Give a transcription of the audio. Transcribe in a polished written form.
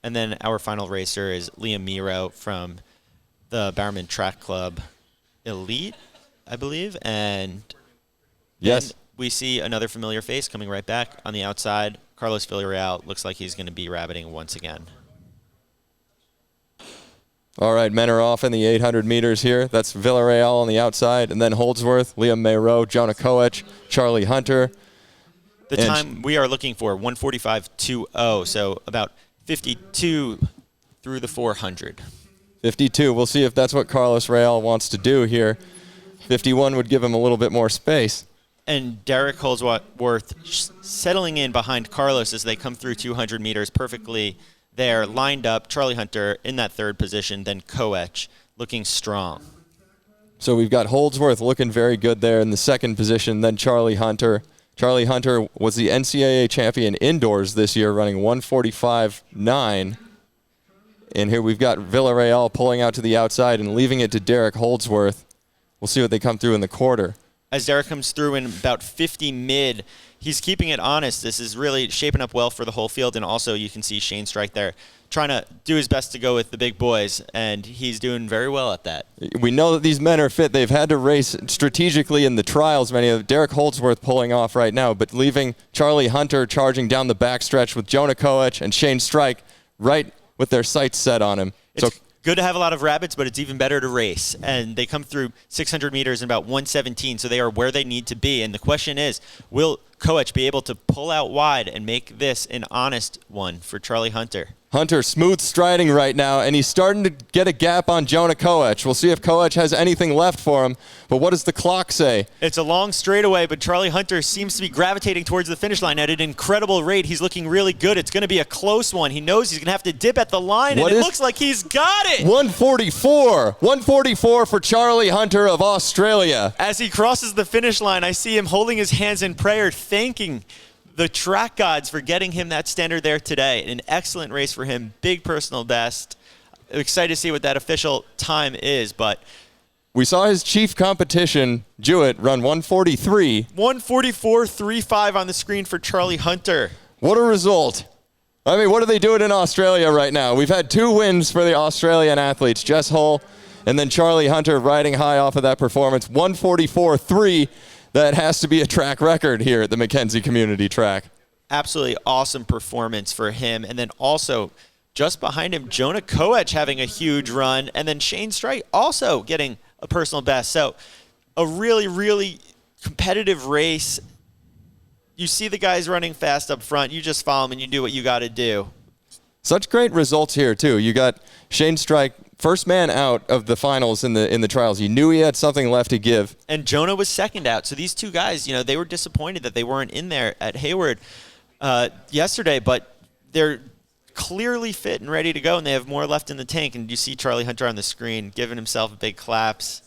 And then our final racer is Liam Miro from the Bowerman Track Club Elite, I believe. And yes, we see another familiar face coming right back on the outside. Carlos Villarreal looks like he's going to be rabbiting once again. All right, men are off in the 800 meters here. That's Villarreal on the outside, and then Holdsworth, Liam Mayrow, Jonah Koech, Charlie Hunter. The time we are looking for, 1:45.20, so about 52 through the 400. 52. We'll see if that's what Carlos Real wants to do here. 51 would give him a little bit more space. And Derek Holdsworth settling in behind Carlos as they come through 200 meters perfectly there, lined up. Charlie Hunter in that third position, then Koech looking strong. So we've got Holdsworth looking very good there in the second position, then Charlie Hunter. Charlie Hunter was the NCAA champion indoors this year, running 1:45.9. And here we've got Villarreal pulling out to the outside and leaving it to Derek Holdsworth. We'll see what they come through in the quarter. As Derek comes through in about 50 mid, he's keeping it honest. This is really shaping up well for the whole field. And also you can see Shane Strike there trying to do his best to go with the big boys, and he's doing very well at that. We know that these men are fit. They've had to race strategically in the trials. Many of Derek Holdsworth pulling off right now, but leaving Charlie Hunter charging down the backstretch with Jonah Koech and Shane Strike right with their sights set on him. It's good to have a lot of rabbits, but it's even better to race. And they come through 600 meters in about 1:17, so they are where they need to be. And the question is, will Koech be able to pull out wide and make this an honest one for Charlie Hunter? Hunter smooth striding right now, and he's starting to get a gap on Jonah Koech. We'll see if Koech has anything left for him, but what does the clock say? It's a long straightaway, but Charlie Hunter seems to be gravitating towards the finish line at an incredible rate. He's looking really good. It's going to be a close one. He knows he's going to have to dip at the line, and it looks like he's got it. 1:44. 1:44 for Charlie Hunter of Australia. As he crosses the finish line, I see him holding his hands in prayer, thanking the track gods for getting him that standard there today. An excellent race for him, big personal best. I'm excited to see what that official time is, but we saw his chief competition, Jewett, run 1:43. 1:44.35 on the screen for Charlie Hunter. What a result. I mean, what are they doing in Australia right now? We've had 2 wins for the Australian athletes, Jess Hull and then Charlie Hunter riding high off of that performance. 1:44.3. That has to be a track record here at the McKenzie Community Track. Absolutely awesome performance for him. And then also, just behind him, Jonah Koech having a huge run. And then Shane Strike also getting a personal best. So a really, really competitive race. You see the guys running fast up front. You just follow them and you do what you got to do. Such great results here, too. You got Shane Strike, first man out of the finals in the trials. You knew he had something left to give. And Jonah was second out. So these two guys, you know, they were disappointed that they weren't in there at Hayward yesterday, but they're clearly fit and ready to go, and they have more left in the tank. And you see Charlie Hunter on the screen giving himself big claps.